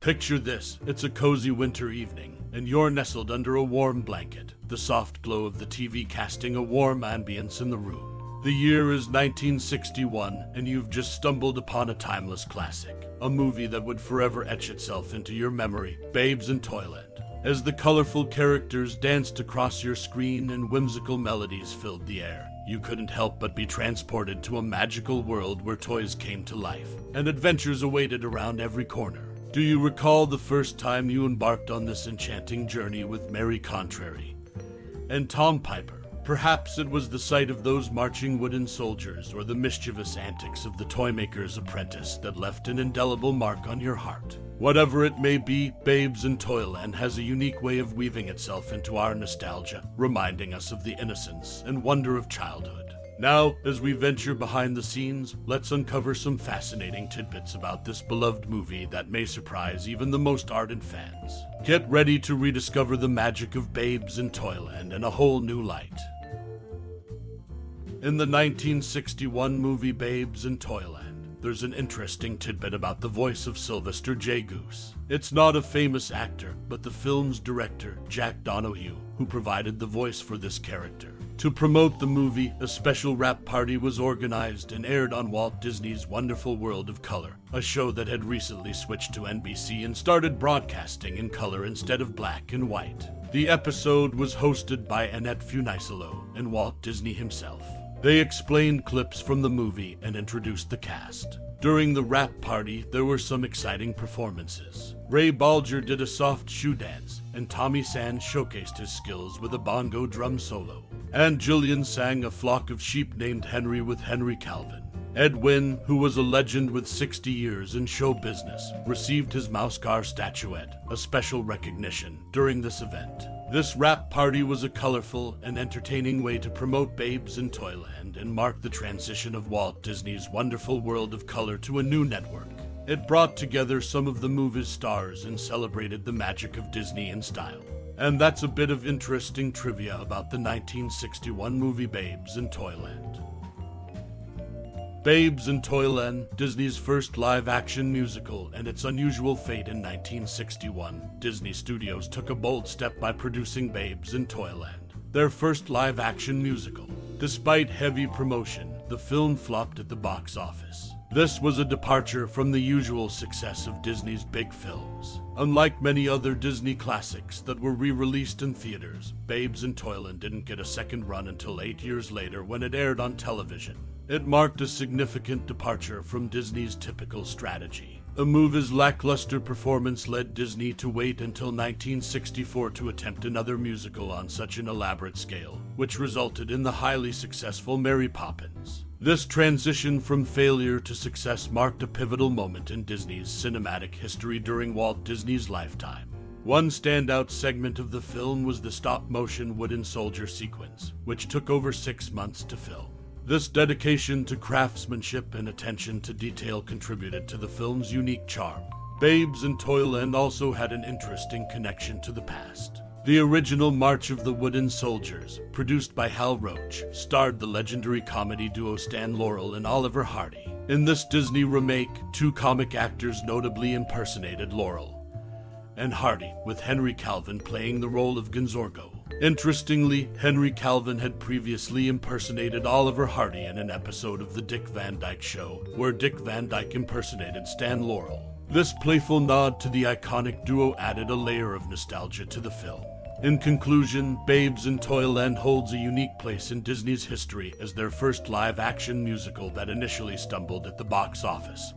Picture this, it's a cozy winter evening, and you're nestled under a warm blanket, the soft glow of the TV casting a warm ambience in the room. The year is 1961, and you've just stumbled upon a timeless classic, a movie that would forever etch itself into your memory, Babes in Toyland. As the colorful characters danced across your screen and whimsical melodies filled the air, you couldn't help but be transported to a magical world where toys came to life, and adventures awaited around every corner. Do you recall the first time you embarked on this enchanting journey with Mary Contrary and Tom Piper? Perhaps it was the sight of those marching wooden soldiers or the mischievous antics of the Toymaker's apprentice that left an indelible mark on your heart. Whatever it may be, Babes in Toyland has a unique way of weaving itself into our nostalgia, reminding us of the innocence and wonder of childhood. Now, as we venture behind the scenes, let's uncover some fascinating tidbits about this beloved movie that may surprise even the most ardent fans. Get ready to rediscover the magic of Babes in Toyland in a whole new light. In the 1961 movie Babes in Toyland, there's an interesting tidbit about the voice of Sylvester J. Goose. It's not a famous actor, but the film's director, Jack Donahue, who provided the voice for this character. To promote the movie, a special rap party was organized and aired on Walt Disney's Wonderful World of Color, a show that had recently switched to NBC and started broadcasting in color instead of black and white. The episode was hosted by Annette Funicello and Walt Disney himself. They explained clips from the movie and introduced the cast. During the rap party, there were some exciting performances. Ray Bolger did a soft shoe dance, and Tommy Sands showcased his skills with a bongo drum solo. And Jillian sang A Flock of Sheep Named Henry with Henry Calvin. Ed Wynn, who was a legend with 60 years in show business, received his Mouse-Car statuette, a special recognition, during this event. This rap party was a colorful and entertaining way to promote Babes in Toyland and mark the transition of Walt Disney's Wonderful World of Color to a new network. It brought together some of the movie's stars and celebrated the magic of Disney in style. And that's a bit of interesting trivia about the 1961 movie Babes in Toyland. Babes in Toyland, Disney's first live-action musical, and its unusual fate in 1961. Disney Studios took a bold step by producing Babes in Toyland, their first live-action musical. Despite heavy promotion, the film flopped at the box office. This was a departure from the usual success of Disney's big films. Unlike many other Disney classics that were re-released in theaters, Babes in Toyland didn't get a second run until 8 years later when it aired on television. It marked a significant departure from Disney's typical strategy. The movie's lackluster performance led Disney to wait until 1964 to attempt another musical on such an elaborate scale, which resulted in the highly successful Mary Poppins. This transition from failure to success marked a pivotal moment in Disney's cinematic history during Walt Disney's lifetime. One standout segment of the film was the stop-motion wooden soldier sequence, which took over 6 months to film. This dedication to craftsmanship and attention to detail contributed to the film's unique charm. Babes in Toyland also had an interesting connection to the past. The original March of the Wooden Soldiers, produced by Hal Roach, starred the legendary comedy duo Stan Laurel and Oliver Hardy. In this Disney remake, 2 comic actors notably impersonated Laurel and Hardy, with Henry Calvin playing the role of Gonzorgo. Interestingly, Henry Calvin had previously impersonated Oliver Hardy in an episode of The Dick Van Dyke Show, where Dick Van Dyke impersonated Stan Laurel. This playful nod to the iconic duo added a layer of nostalgia to the film. In conclusion, Babes in Toyland holds a unique place in Disney's history as their first live-action musical that initially stumbled at the box office,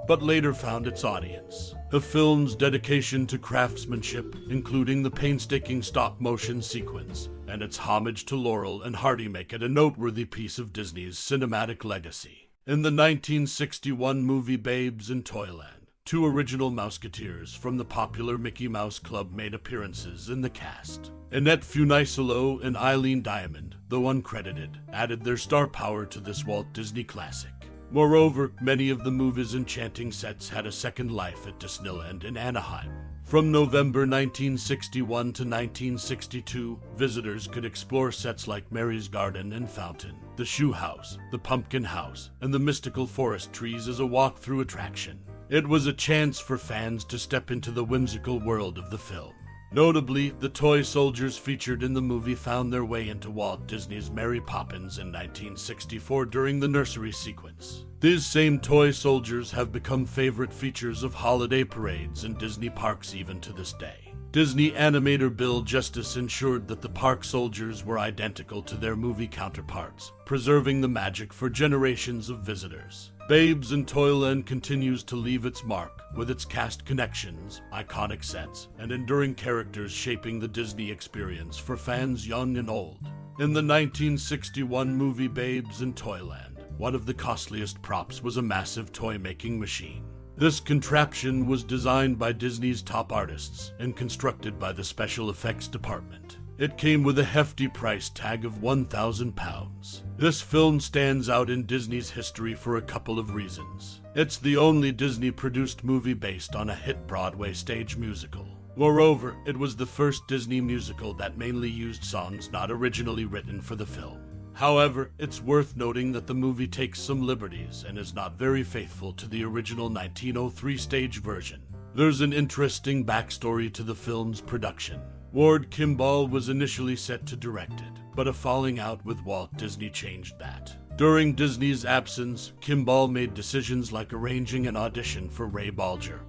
but later found its audience. The film's dedication to craftsmanship, including the painstaking stop-motion sequence, and its homage to Laurel and Hardy make it a noteworthy piece of Disney's cinematic legacy. In the 1961 movie Babes in Toyland, 2 original Mouseketeers from the popular Mickey Mouse Club made appearances in the cast. Annette Funicello and Eileen Diamond, though uncredited, added their star power to this Walt Disney classic. Moreover, many of the movie's enchanting sets had a second life at Disneyland in Anaheim. From November 1961 to 1962, visitors could explore sets like Mary's Garden and Fountain, the Shoe House, the Pumpkin House, and the mystical forest trees as a walk-through attraction. It was a chance for fans to step into the whimsical world of the film. Notably, the toy soldiers featured in the movie found their way into Walt Disney's Mary Poppins in 1964 during the nursery sequence. These same toy soldiers have become favorite features of holiday parades in Disney parks even to this day. Disney animator Bill Justice ensured that the park soldiers were identical to their movie counterparts, preserving the magic for generations of visitors. Babes in Toyland continues to leave its mark, with its cast connections, iconic sets, and enduring characters shaping the Disney experience for fans young and old. In the 1961 movie Babes in Toyland, one of the costliest props was a massive toy-making machine. This contraption was designed by Disney's top artists and constructed by the special effects department. It came with a hefty price tag of £1,000. This film stands out in Disney's history for a couple of reasons. It's the only Disney-produced movie based on a hit Broadway stage musical. Moreover, it was the first Disney musical that mainly used songs not originally written for the film. However, it's worth noting that the movie takes some liberties and is not very faithful to the original 1903 stage version. There's an interesting backstory to the film's production. Ward Kimball was initially set to direct it, but a falling out with Walt Disney changed that. During Disney's absence, Kimball made decisions like arranging an audition for Ray Bolger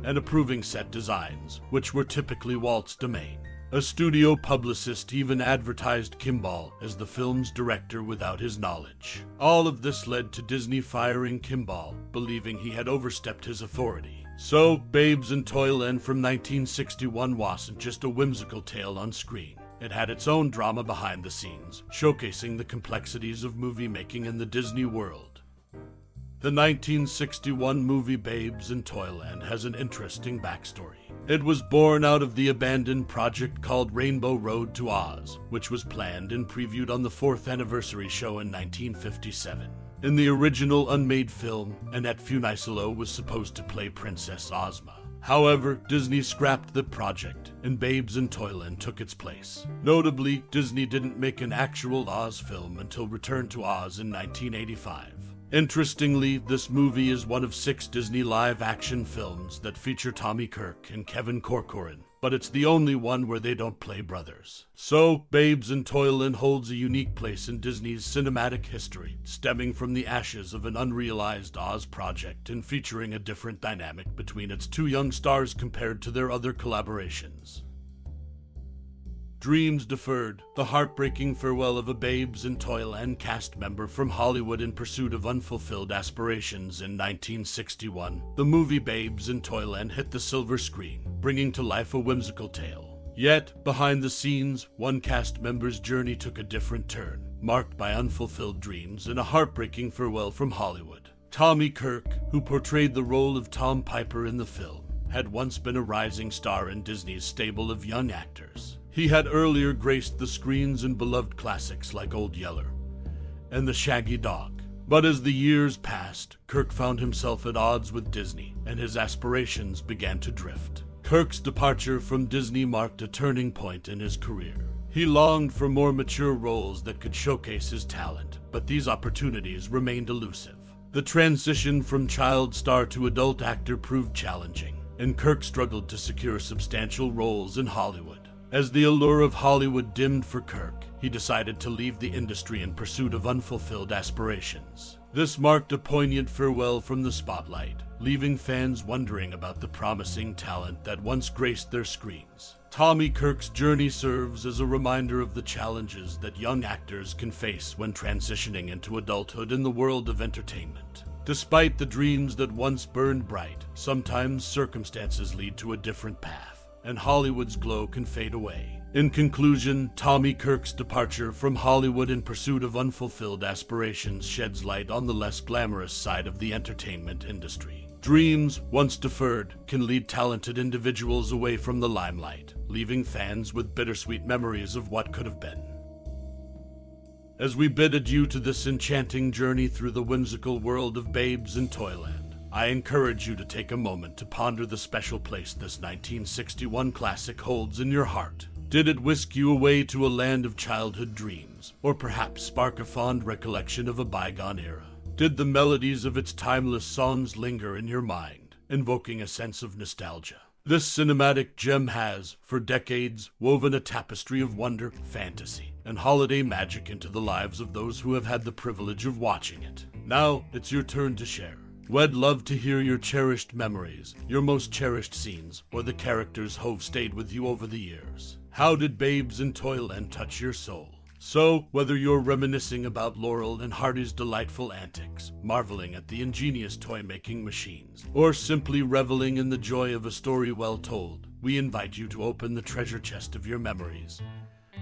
and approving set designs, which were typically Walt's domain. A studio publicist even advertised Kimball as the film's director without his knowledge. All of this led to Disney firing Kimball, believing he had overstepped his authority. So, Babes in Toyland from 1961 wasn't just a whimsical tale on screen. It had its own drama behind the scenes, showcasing the complexities of movie making in the Disney world. The 1961 movie Babes in Toyland has an interesting backstory. It was born out of the abandoned project called Rainbow Road to Oz, which was planned and previewed on the 4th anniversary show in 1957. In the original unmade film, Annette Funicello was supposed to play Princess Ozma. However, Disney scrapped the project, and Babes in Toyland took its place. Notably, Disney didn't make an actual Oz film until Return to Oz in 1985. Interestingly, this movie is one of 6 Disney live-action films that feature Tommy Kirk and Kevin Corcoran, but it's the only one where they don't play brothers. So, Babes in Toyland holds a unique place in Disney's cinematic history, stemming from the ashes of an unrealized Oz project and featuring a different dynamic between its 2 young stars compared to their other collaborations. Dreams Deferred, the heartbreaking farewell of a Babes in Toyland cast member from Hollywood in pursuit of unfulfilled aspirations in 1961. The movie Babes in Toyland hit the silver screen, bringing to life a whimsical tale. Yet, behind the scenes, one cast member's journey took a different turn, marked by unfulfilled dreams and a heartbreaking farewell from Hollywood. Tommy Kirk, who portrayed the role of Tom Piper in the film, had once been a rising star in Disney's stable of young actors. He had earlier graced the screens in beloved classics like Old Yeller and The Shaggy Dog. But as the years passed, Kirk found himself at odds with Disney, and his aspirations began to drift. Kirk's departure from Disney marked a turning point in his career. He longed for more mature roles that could showcase his talent, but these opportunities remained elusive. The transition from child star to adult actor proved challenging, and Kirk struggled to secure substantial roles in Hollywood. As the allure of Hollywood dimmed for Kirk, he decided to leave the industry in pursuit of unfulfilled aspirations. This marked a poignant farewell from the spotlight, leaving fans wondering about the promising talent that once graced their screens. Tommy Kirk's journey serves as a reminder of the challenges that young actors can face when transitioning into adulthood in the world of entertainment. Despite the dreams that once burned bright, sometimes circumstances lead to a different path, and Hollywood's glow can fade away. In conclusion, Tommy Kirk's departure from Hollywood in pursuit of unfulfilled aspirations sheds light on the less glamorous side of the entertainment industry. Dreams, once deferred, can lead talented individuals away from the limelight, leaving fans with bittersweet memories of what could have been. As we bid adieu to this enchanting journey through the whimsical world of Babes in Toyland, I encourage you to take a moment to ponder the special place this 1961 classic holds in your heart. Did it whisk you away to a land of childhood dreams, or perhaps spark a fond recollection of a bygone era? Did the melodies of its timeless songs linger in your mind, invoking a sense of nostalgia. This cinematic gem has, for decades, woven a tapestry of wonder, fantasy, and holiday magic into the lives of those who have had the privilege of watching it. Now, it's your turn to share. We'd love to hear your cherished memories, your most cherished scenes, or the characters who've stayed with you over the years. How did Babes in Toyland touch your soul? So, whether you're reminiscing about Laurel and Hardy's delightful antics, marveling at the ingenious toy-making machines, or simply reveling in the joy of a story well told, we invite you to open the treasure chest of your memories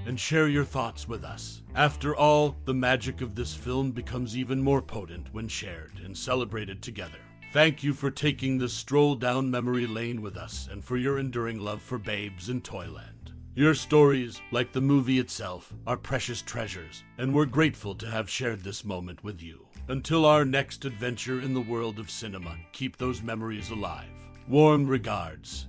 and share your thoughts with us. After all, the magic of this film becomes even more potent when shared and celebrated together. Thank you for taking this stroll down memory lane with us and for your enduring love for Babes in Toyland. Your stories, like the movie itself, are precious treasures, and we're grateful to have shared this moment with you. Until our next adventure in the world of cinema, keep those memories alive. Warm regards,